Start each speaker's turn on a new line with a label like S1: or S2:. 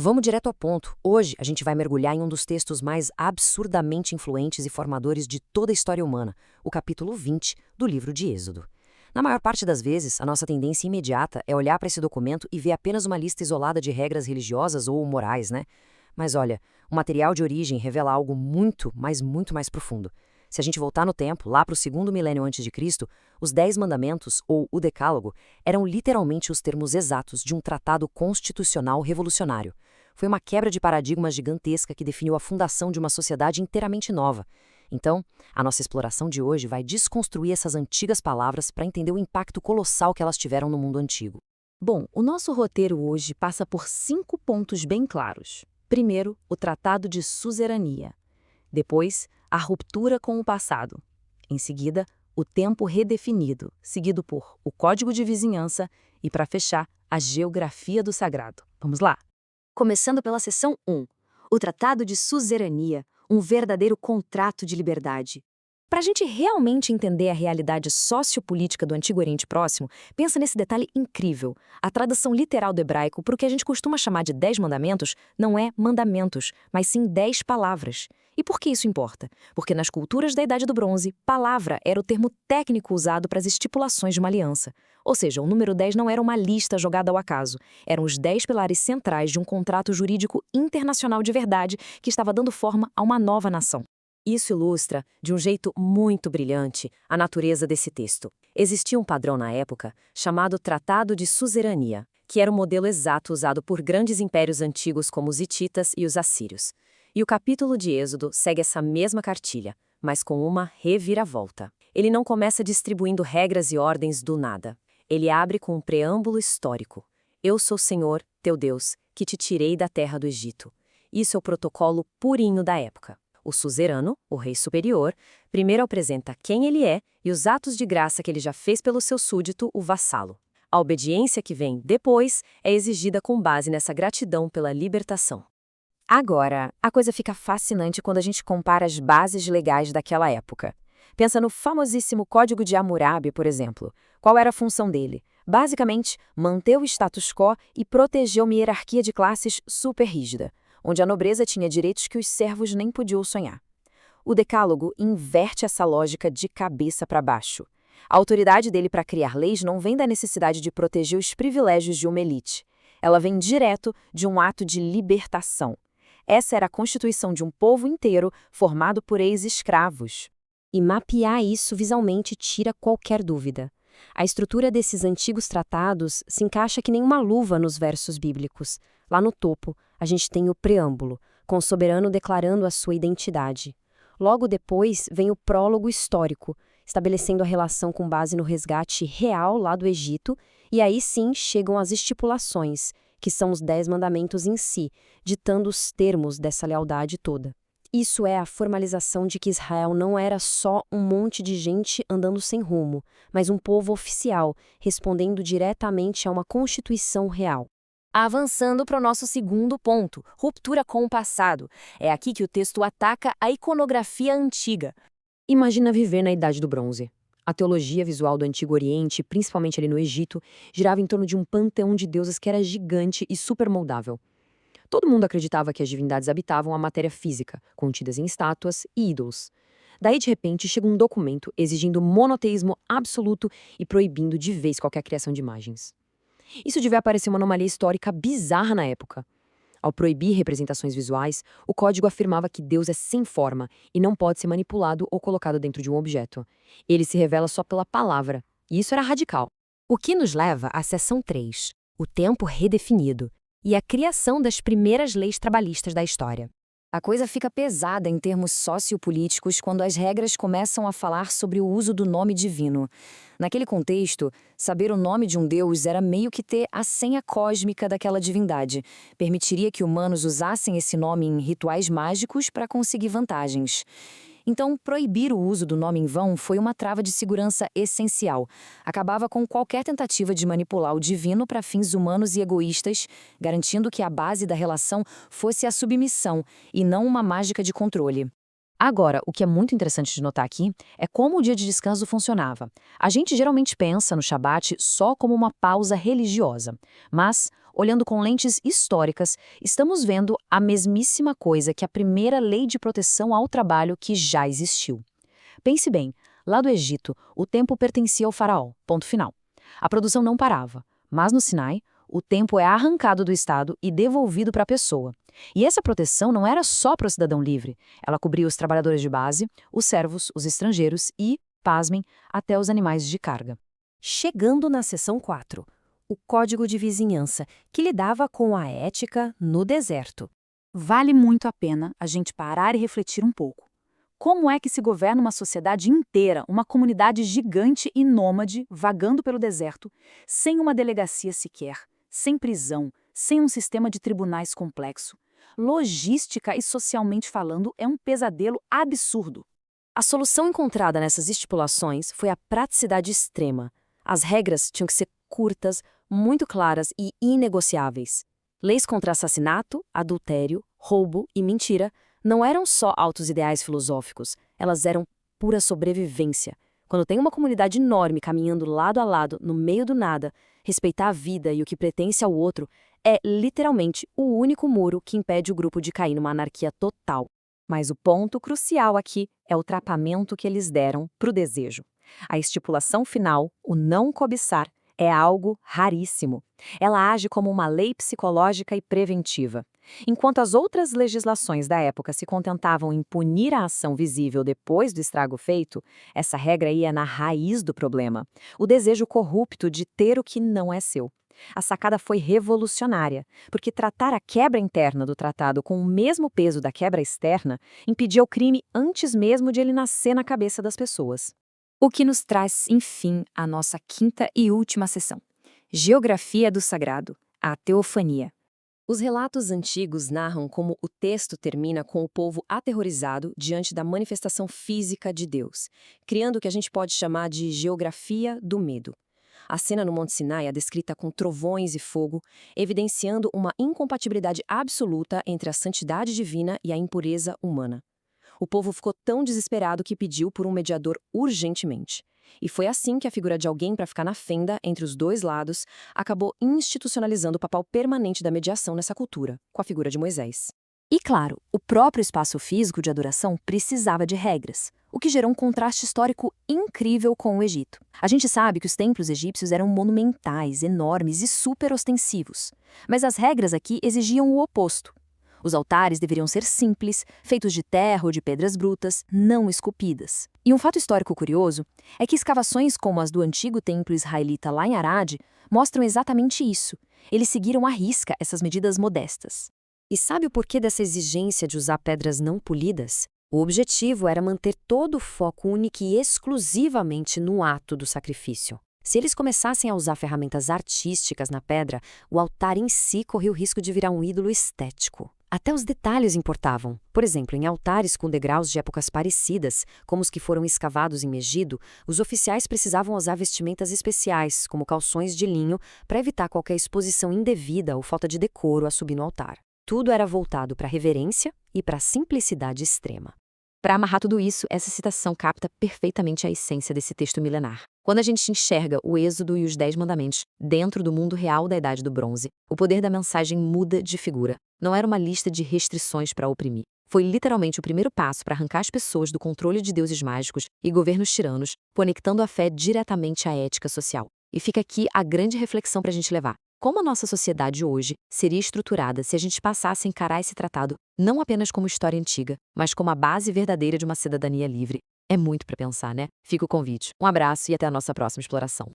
S1: Vamos direto ao ponto. Hoje a gente vai mergulhar em um dos textos mais absurdamente influentes e formadores de toda a história humana, o capítulo 20 do livro de Êxodo. Na maior parte das vezes, a nossa tendência imediata é olhar para esse documento e ver apenas uma lista isolada de regras religiosas ou morais, né? Mas olha, o material de origem revela algo muito, mas muito mais profundo. Se a gente voltar no tempo, lá para o segundo milênio antes de Cristo, os 10 mandamentos, ou o Decálogo, eram literalmente os termos exatos de um tratado constitucional revolucionário. Foi uma quebra de paradigma gigantesca que definiu a fundação de uma sociedade inteiramente nova. Então, a nossa exploração de hoje vai desconstruir essas antigas palavras para entender o impacto colossal que elas tiveram no mundo antigo.
S2: Bom, o nosso roteiro hoje passa por 5 pontos bem claros. Primeiro, o Tratado de Suzerania. Depois, a ruptura com o passado. Em seguida, o tempo redefinido, seguido por o Código de Vizinhança e, para fechar, a geografia do sagrado. Vamos lá?
S3: Começando pela seção 1, o Tratado de Suzerania, um verdadeiro contrato de liberdade.
S1: Para a gente realmente entender a realidade sociopolítica do Antigo Oriente Próximo, pensa nesse detalhe incrível. A tradução literal do hebraico para o que a gente costuma chamar de 10 mandamentos não é mandamentos, mas sim 10 palavras. E por que isso importa? Porque nas culturas da Idade do Bronze, palavra era o termo técnico usado para as estipulações de uma aliança. Ou seja, o número 10 não era uma lista jogada ao acaso. Eram os 10 pilares centrais de um contrato jurídico internacional de verdade que estava dando forma a uma nova nação.
S4: Isso ilustra, de um jeito muito brilhante, a natureza desse texto. Existia um padrão na época, chamado Tratado de Suzerania, que era o modelo exato usado por grandes impérios antigos como os hititas e os assírios. E o capítulo de Êxodo segue essa mesma cartilha, mas com uma reviravolta. Ele não começa distribuindo regras e ordens do nada. Ele abre com um preâmbulo histórico. Eu sou o Senhor, teu Deus, que te tirei da terra do Egito. Isso é o protocolo purinho da época. O suzerano, o rei superior, primeiro apresenta quem ele é e os atos de graça que ele já fez pelo seu súdito, o vassalo. A obediência que vem depois é exigida com base nessa gratidão pela libertação.
S1: Agora, a coisa fica fascinante quando a gente compara as bases legais daquela época. Pensa no famosíssimo Código de Hammurabi, por exemplo. Qual era a função dele? Basicamente, manter o status quo e proteger uma hierarquia de classes super rígida, onde a nobreza tinha direitos que os servos nem podiam sonhar. O Decálogo inverte essa lógica de cabeça para baixo. A autoridade dele para criar leis não vem da necessidade de proteger os privilégios de uma elite. Ela vem direto de um ato de libertação. Essa era a constituição de um povo inteiro formado por ex-escravos. E mapear isso visualmente tira qualquer dúvida. A estrutura desses antigos tratados se encaixa que nem uma luva nos versos bíblicos. Lá no topo, a gente tem o preâmbulo, com o soberano declarando a sua identidade. Logo depois vem o prólogo histórico, estabelecendo a relação com base no resgate real lá do Egito, e aí sim chegam as estipulações, que são os 10 mandamentos em si, ditando os termos dessa lealdade toda. Isso é a formalização de que Israel não era só um monte de gente andando sem rumo, mas um povo oficial, respondendo diretamente a uma constituição real. Avançando para o nosso segundo ponto, ruptura com o passado. É aqui que o texto ataca a iconografia antiga. Imagina viver na Idade do Bronze. A teologia visual do Antigo Oriente, principalmente ali no Egito, girava em torno de um panteão de deuses que era gigante e super moldável. Todo mundo acreditava que as divindades habitavam a matéria física, contidas em estátuas e ídolos. Daí, de repente, chega um documento exigindo monoteísmo absoluto e proibindo de vez qualquer criação de imagens. Isso devia parecer uma anomalia histórica bizarra na época. Ao proibir representações visuais, o código afirmava que Deus é sem forma e não pode ser manipulado ou colocado dentro de um objeto. Ele se revela só pela palavra, e isso era radical. O que nos leva à seção 3, o tempo redefinido, e a criação das primeiras leis trabalhistas da história. A coisa fica pesada em termos sociopolíticos quando as regras começam a falar sobre o uso do nome divino. Naquele contexto, saber o nome de um deus era meio que ter a senha cósmica daquela divindade. Permitiria que humanos usassem esse nome em rituais mágicos para conseguir vantagens. Então, proibir o uso do nome em vão foi uma trava de segurança essencial. Acabava com qualquer tentativa de manipular o divino para fins humanos e egoístas, garantindo que a base da relação fosse a submissão e não uma mágica de controle.
S2: Agora, o que é muito interessante de notar aqui é como o dia de descanso funcionava. A gente geralmente pensa no Shabat só como uma pausa religiosa, mas, olhando com lentes históricas, estamos vendo a mesmíssima coisa que a primeira lei de proteção ao trabalho que já existiu. Pense bem, lá do Egito, o tempo pertencia ao faraó, ponto final. A produção não parava, mas no Sinai, o tempo é arrancado do Estado e devolvido para a pessoa. E essa proteção não era só para o cidadão livre, ela cobria os trabalhadores de base, os servos, os estrangeiros e, pasmem, até os animais de carga.
S4: Chegando na seção 4, o Código de Vizinhança, que lidava com a ética no deserto.
S5: Vale muito a pena a gente parar e refletir um pouco. Como é que se governa uma sociedade inteira, uma comunidade gigante e nômade, vagando pelo deserto, sem uma delegacia sequer, sem prisão, sem um sistema de tribunais complexo? Logística e socialmente falando, é um pesadelo absurdo.
S4: A solução encontrada nessas estipulações foi a praticidade extrema. As regras tinham que ser curtas, muito claras e inegociáveis. Leis contra assassinato, adultério, roubo e mentira não eram só altos ideais filosóficos, elas eram pura sobrevivência. Quando tem uma comunidade enorme caminhando lado a lado, no meio do nada, respeitar a vida e o que pertence ao outro é, literalmente, o único muro que impede o grupo de cair numa anarquia total.
S1: Mas o ponto crucial aqui é o tratamento que eles deram para o desejo. A estipulação final, o não cobiçar, é algo raríssimo. Ela age como uma lei psicológica e preventiva. Enquanto as outras legislações da época se contentavam em punir a ação visível depois do estrago feito, essa regra ia na raiz do problema, o desejo corrupto de ter o que não é seu. A sacada foi revolucionária, porque tratar a quebra interna do tratado com o mesmo peso da quebra externa impedia o crime antes mesmo de ele nascer na cabeça das pessoas.
S5: O que nos traz, enfim, a nossa quinta e última sessão. Geografia do Sagrado, a Teofania.
S4: Os relatos antigos narram como o texto termina com o povo aterrorizado diante da manifestação física de Deus, criando o que a gente pode chamar de geografia do medo. A cena no Monte Sinai é descrita com trovões e fogo, evidenciando uma incompatibilidade absoluta entre a santidade divina e a impureza humana. O povo ficou tão desesperado que pediu por um mediador urgentemente. E foi assim que a figura de alguém para ficar na fenda entre os dois lados acabou institucionalizando o papel permanente da mediação nessa cultura, com a figura de Moisés.
S5: E claro, o próprio espaço físico de adoração precisava de regras, o que gerou um contraste histórico incrível com o Egito. A gente sabe que os templos egípcios eram monumentais, enormes e super ostensivos, mas as regras aqui exigiam o oposto. Os altares deveriam ser simples, feitos de terra ou de pedras brutas, não esculpidas. E um fato histórico curioso é que escavações como as do antigo templo israelita lá em Arad mostram exatamente isso. Eles seguiram à risca essas medidas modestas.
S4: E sabe o porquê dessa exigência de usar pedras não polidas? O objetivo era manter todo o foco único e exclusivamente no ato do sacrifício. Se eles começassem a usar ferramentas artísticas na pedra, o altar em si corria o risco de virar um ídolo estético. Até os detalhes importavam. Por exemplo, em altares com degraus de épocas parecidas, como os que foram escavados em Megido, os oficiais precisavam usar vestimentas especiais, como calções de linho, para evitar qualquer exposição indevida ou falta de decoro a subir no altar. Tudo era voltado para a reverência e para a simplicidade extrema.
S2: Para amarrar tudo isso, essa citação capta perfeitamente a essência desse texto milenar. Quando a gente enxerga o Êxodo e os 10 Mandamentos dentro do mundo real da Idade do Bronze, o poder da mensagem muda de figura. Não era uma lista de restrições para oprimir. Foi literalmente o primeiro passo para arrancar as pessoas do controle de deuses mágicos e governos tiranos, conectando a fé diretamente à ética social. E fica aqui a grande reflexão para a gente levar. Como a nossa sociedade hoje seria estruturada se a gente passasse a encarar esse tratado não apenas como história antiga, mas como a base verdadeira de uma cidadania livre? É muito para pensar, né? Fica o convite. Um abraço e até a nossa próxima exploração.